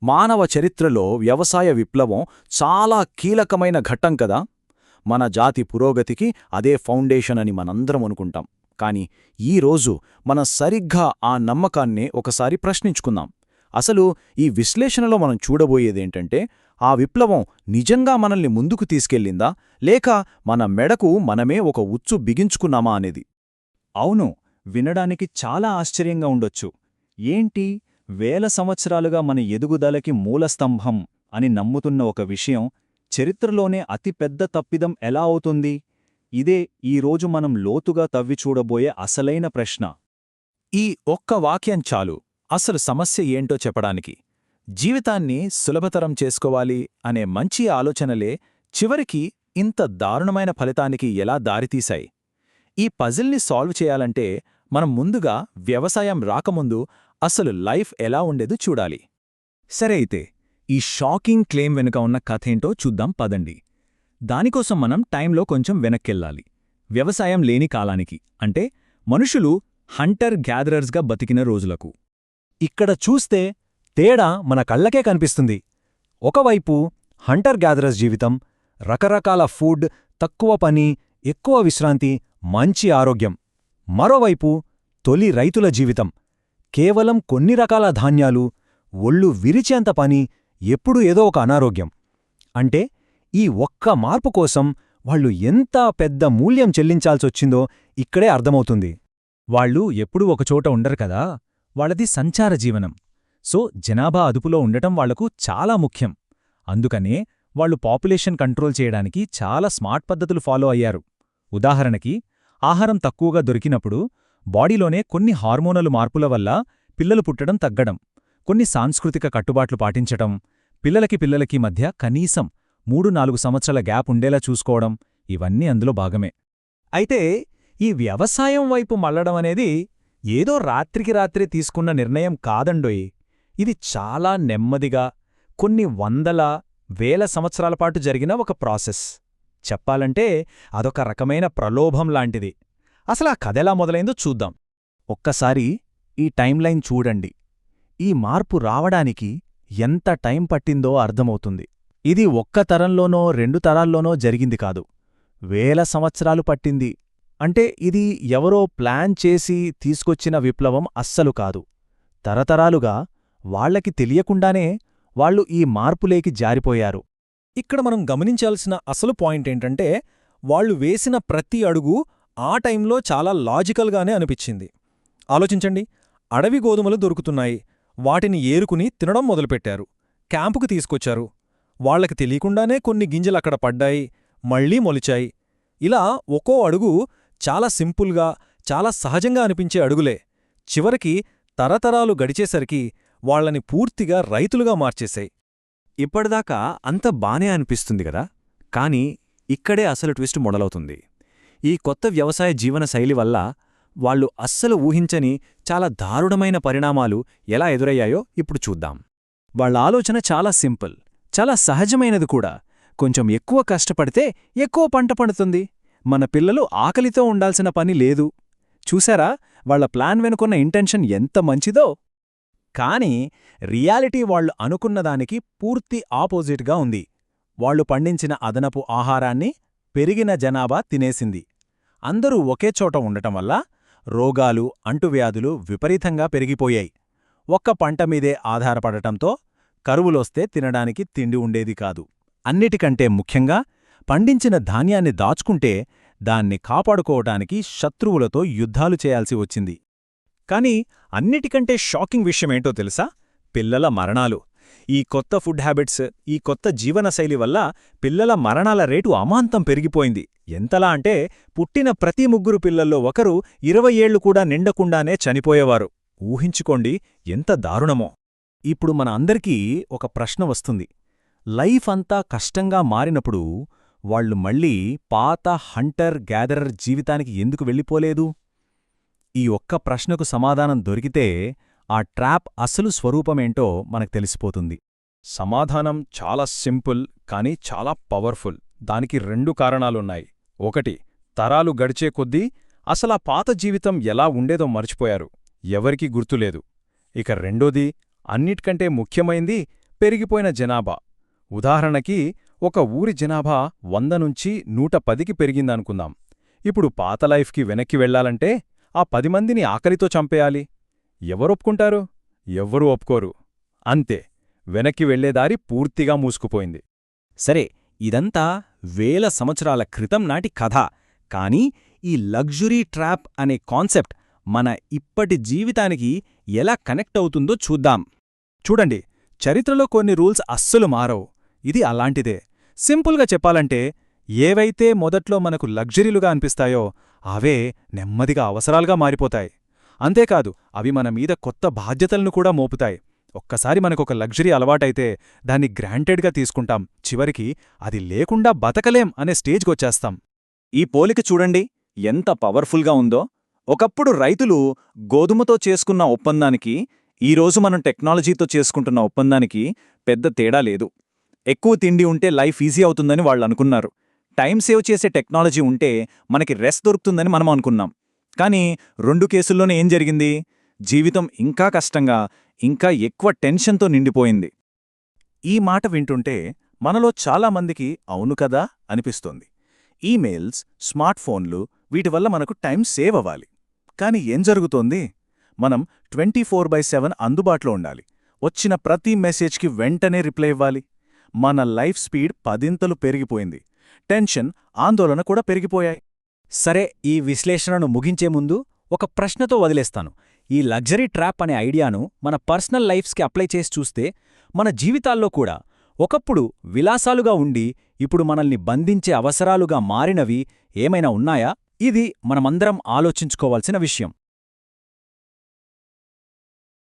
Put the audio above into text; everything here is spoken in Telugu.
మానవ చరిత్రలో వ్యవసాయ విప్లవం చాలా కీలకమైన ఘట్టం కదా. మన జాతి పురోగతికి అదే ఫౌండేషన్ అని మనందరం అనుకుంటాం. కాని ఈరోజు మనం సరిగ్గా ఆ నమ్మకాన్నే ఒకసారి ప్రశ్నించుకుందాం. అసలు ఈ విశ్లేషణలో మనం చూడబోయేదేంటంటే, ఆ విప్లవం నిజంగా మనల్ని ముందుకు తీసుకెళ్ళిందా, లేక మన మెడకు మనమే ఒక ఉచ్చు బిగించుకున్నామా అనేది. అవును, వినడానికి చాలా ఆశ్చర్యంగా ఉండొచ్చు. ఏంటి, వేల సంవత్సరాలుగా మన ఎదుగుదలకి మూలస్తంభం అని నమ్ముతున్న ఒక విషయం చరిత్రలోనే అతిపెద్ద తప్పిదం ఎలా అవుతుంది? ఇదే ఈరోజు మనం లోతుగా తవ్విచూడబోయే అసలైన ప్రశ్న. ఈ ఒక్క వాక్యం చాలు అసలు సమస్య ఏంటో చెప్పడానికి. జీవితాన్ని సులభతరం చేసుకోవాలి అనే మంచి ఆలోచనలే చివరికి ఇంత దారుణమైన ఫలితానికి ఎలా దారితీశాయి? ఈ పజిల్ని సాల్వ్ చేయాలంటే మనం ముందుగా వ్యవసాయం రాకముందు అసలు లైఫ్ ఎలా ఉండేదో చూడాలి. సరే అయితే, ఈ షాకింగ్ క్లెయిమ్ వెనుక ఉన్న కథేంటో చూద్దాం పదండి. దానికోసం మనం టైంలో కొంచెం వెనక్కెళ్ళాలి. వ్యవసాయం లేని కాలానికి, అంటే మనుషులు హంటర్ గ్యాదరర్స్గా బతికిన రోజులకు. ఇక్కడ చూస్తే తేడా మన కళ్ళకే కనిపిస్తుంది. ఒకవైపు హంటర్ గ్యాదరర్స్ జీవితం, రకరకాల ఫుడ్, తక్కువ పని, ఎక్కువ విశ్రాంతి, మంచి ఆరోగ్యం. మరోవైపు తొలి రైతుల జీవితం, కేవలం కొన్ని రకాల ధాన్యాలు, ఒళ్ళు విరిచేంత పని, ఎప్పుడూ ఏదో ఒక అనారోగ్యం. అంటే ఈ ఒక్క మార్పు కోసం వాళ్ళు ఎంత పెద్ద మూల్యం చెల్లించాల్సొచ్చిందో ఇక్కడే అర్థమవుతుంది. వాళ్ళు ఎప్పుడూ ఒకచోట ఉండరు కదా, వాళ్ళది సంచార జీవనం. సో జనాభా అదుపులో ఉండటం వాళ్లకు చాలా ముఖ్యం. అందుకనే వాళ్ళు పాపులేషన్ కంట్రోల్ చేయడానికి చాలా స్మార్ట్ పద్ధతులు ఫాలో అయ్యారు. ఉదాహరణకి, ఆహారం తక్కువగా దొరికినప్పుడు బాడీలోనే కొన్ని హార్మోనల్ మార్పుల వల్ల పిల్లలు పుట్టడం తగ్గడం, కొన్ని సాంస్కృతిక కట్టుబాట్లు పాటించటం, పిల్లలకి మధ్య కనీసం 3-4 సంవత్సరాల గ్యాప్ ఉండేలా చూసుకోవడం, ఇవన్నీ అందులో భాగమే. అయితే ఈ వ్యవసాయం వైపు మళ్లడమనేది ఏదో రాత్రికి రాత్రి తీసుకున్న నిర్ణయం కాదండోయ్. ఇది చాలా నెమ్మదిగా, కొన్ని వందల, వేల సంవత్సరాలపాటు జరిగిన ఒక ప్రాసెస్. చెప్పాలంటే అదొక రకమైన ప్రలోభం లాంటిది. అసలా కథెలా మొదలైందో చూద్దాం. ఒక్కసారి ఈ టైంలైన్ చూడండి. ఈ మార్పు రావడానికి ఎంత టైం పట్టిందో అర్థమవుతుంది. ఇది ఒక్క తరంలోనో 2 తరాల్లోనో జరిగింది కాదు, వేల సంవత్సరాలు పట్టింది. అంటే ఇది ఎవరో ప్లాన్ చేసి తీసుకొచ్చిన విప్లవం అస్సలు కాదు. తరతరాలుగా వాళ్లకి తెలియకుండానే వాళ్ళు ఈ మార్పులేకి జారిపోయారు. ఇక్కడ మనం గమనించాల్సిన అసలు పాయింటేంటంటే, వాళ్లు వేసిన ప్రతి అడుగు ఆ టైంలో చాలా లాజికల్గానే అనిపించింది. ఆలోచించండి, అడవి గోధుమలు దొరుకుతున్నాయి, వాటిని ఏరుకుని తినడం మొదలుపెట్టారు. క్యాంపుకు తీసుకొచ్చారు. వాళ్లకి తెలియకుండానే కొన్ని గింజలక్కడ పడ్డాయి, మళ్లీ మొలిచాయి. ఇలా ఒక్కో అడుగు చాలా సింపుల్గా, చాలా సహజంగా అనిపించే అడుగులే చివరికి తరతరాలు గడిచేసరికి వాళ్లని పూర్తిగా రైతులుగా మార్చేశాయి. ఇప్పటిదాకా అంత బానే అనిపిస్తుంది గదా, కాని ఇక్కడే అసలు ట్విస్ట్ మొదలవుతుంది. ఈ కొత్త వ్యవసాయ జీవన శైలి వల్ల వాళ్ళు అస్సలు ఊహించని చాలా దారుణమైన పరిణామాలు ఎలా ఎదురయ్యాయో ఇప్పుడు చూద్దాం. వాళ్ళ ఆలోచన చాలా సింపుల్, చాలా సహజమైనది కూడా. కొంచెం ఎక్కువ కష్టపడితే ఎక్కువ పంట పండుతుంది, మన పిల్లలు ఆకలితో ఉండాల్సిన పని లేదు. చూశారా వాళ్ల ప్లాన్ వెనుకున్న ఇంటెన్షన్ ఎంత మంచిదో? కాని రియాలిటీ వాళ్లు అనుకున్నదానికి పూర్తి ఆపోజిట్గా ఉంది. వాళ్లు పండించిన అదనపు ఆహారాన్ని పెరిగిన జనాభా తినేసింది. అందరూ ఒకే చోట ఉండటం వల్ల రోగాలు, అంటువ్యాధులు విపరీతంగా పెరిగిపోయాయి. ఒక్క పంటమీదే ఆధారపడటంతో కరువులొస్తే తినడానికి తిండి ఉండేది కాదు. అన్నిటికంటే ముఖ్యంగా పండించిన ధాన్యాన్ని దాచుకుంటే దాన్ని కాపాడుకోవటానికి శత్రువులతో యుద్ధాలు చేయాల్సి వచ్చింది. కాని అన్నిటికంటే షాకింగ్ విషయమేంటో తెలుసా? పిల్లల మరణాలు. ఈ కొత్త ఫుడ్ హ్యాబిట్స్, ఈ కొత్త జీవనశైలి వల్ల పిల్లల మరణాల రేటు అమాంతం పెరిగిపోయింది. ఎంతలా అంటే పుట్టిన ప్రతి 3 పిల్లల్లో ఒకరు 20 ఏళ్లు కూడా నిండకుండానే చనిపోయేవారు. ఊహించుకోండి ఎంత దారుణమో. ఇప్పుడు మన అందరికీ ఒక ప్రశ్న వస్తుంది. లైఫ్ అంతా కష్టంగా మారినప్పుడు వాళ్లు మళ్లీ పాత హంటర్ గ్యాదరర్ జీవితానికి ఎందుకు వెళ్ళిపోలేదు? ఈ ఒక్క ప్రశ్నకు సమాధానం దొరికితే ఆ ట్రాప్ అసలు స్వరూపమేంటో మనకు తెలిసిపోతుంది. సమాధానం చాలా సింపుల్ కానీ చాలా పవర్ఫుల్. దానికి 2 కారణాలున్నాయి. ఒకటి, తరాలు గడిచే కొద్దీ అసలా పాత జీవితం ఎలా ఉండేదో మర్చిపోయారు, ఎవరికీ గుర్తులేదు. ఇక రెండోది, అన్నిటికంటే ముఖ్యమైంది, పెరిగిపోయిన జనాభా. ఉదాహరణకి ఒక ఊరి జనాభా 100 నుంచి 110కి పెరిగిందనుకుందాం. ఇప్పుడు పాత లైఫ్కి వెనక్కి వెళ్లాలంటే ఆ 10 మందిని ఆకలితో చంపేయాలి. ఎవరొప్పుకుంటారు? ఎవ్వరూ ఒప్పుకోరు. అంతే, వెనక్కి వెళ్లేదారి పూర్తిగా మూసుకుపోయింది. సరే, ఇదంతా వేల సంవత్సరాల క్రితం నాటి కథ. కానీ ఈ లగ్జరీ ట్రాప్ అనే కాన్సెప్ట్ మన ఇప్పటి జీవితానికి ఎలా కనెక్ట్ అవుతుందో చూద్దాం. చూడండి, చరిత్రలో కొన్ని రూల్స్ అస్సలు మారవు. ఇది అలాంటిదే. సింపుల్గా చెప్పాలంటే, ఏవైతే మొదట్లో మనకు లగ్జరీలుగా అనిపిస్తాయో అవే నెమ్మదిగా అవసరాలుగా మారిపోతాయి. అంతేకాదు, అవి మన మీద కొత్త బాధ్యతలను కూడా మోపుతాయి. ఒక్కసారి మనకొక లగ్జరీ అలవాటైతే దాన్ని గ్రాంటెడ్గా తీసుకుంటాం. చివరికి అది లేకుండా బతకలేం అనే స్టేజ్కొచ్చేస్తాం. ఈ పోలిక చూడండి ఎంత పవర్ఫుల్గా ఉందో. ఒకప్పుడు రైతులు గోధుమతో చేసుకున్న ఒప్పందానికి, ఈరోజు మనం టెక్నాలజీతో చేసుకుంటున్న ఒప్పందానికి పెద్ద తేడా లేదు. ఎక్కువ తిండి ఉంటే లైఫ్ ఈజీ అవుతుందని వాళ్ళనుకున్నారు. టైం సేవ్ చేసే టెక్నాలజీ ఉంటే మనకి రెస్ట్ దొరుకుతుందని మనం అనుకున్నాం. కానీ 2 కేసుల్లోనే ఏం జరిగింది? జీవితం ఇంకా కష్టంగా, ఇంకా ఎక్కువ టెన్షన్తో నిండిపోయింది. ఈ మాట వింటుంటే మనలో చాలామందికి అవును కదా అనిపిస్తోంది. ఈమెయిల్స్, స్మార్ట్ ఫోన్లు, వీటి వల్ల మనకు టైం సేవ్ అవ్వాలి. కానీ ఏం జరుగుతోంది? మనం 24/7 అందుబాటులో ఉండాలి. వచ్చిన ప్రతి మెసేజ్కి వెంటనే రిప్లై ఇవ్వాలి. మన లైఫ్ స్పీడ్ 10 పెరిగిపోయింది. టెన్షన్, ఆందోళన కూడా పెరిగిపోయాయి. సరే, ఈ విశ్లేషణను ముగించే ముందు ఒక ప్రశ్నతో వదిలేస్తాను. ఈ లగ్జరీ ట్రాప్ అనే ఐడియాను మన పర్సనల్ లైఫ్స్కి అప్లై చేసి చూస్తే మన జీవితాల్లో కూడా ఒకప్పుడు విలాసాలుగా ఉండి ఇప్పుడు మనల్ని బంధించే అవసరాలుగా మారినవి ఏమైనా ఉన్నాయా? ఇది మనమందరం ఆలోచించుకోవాల్సిన విషయం.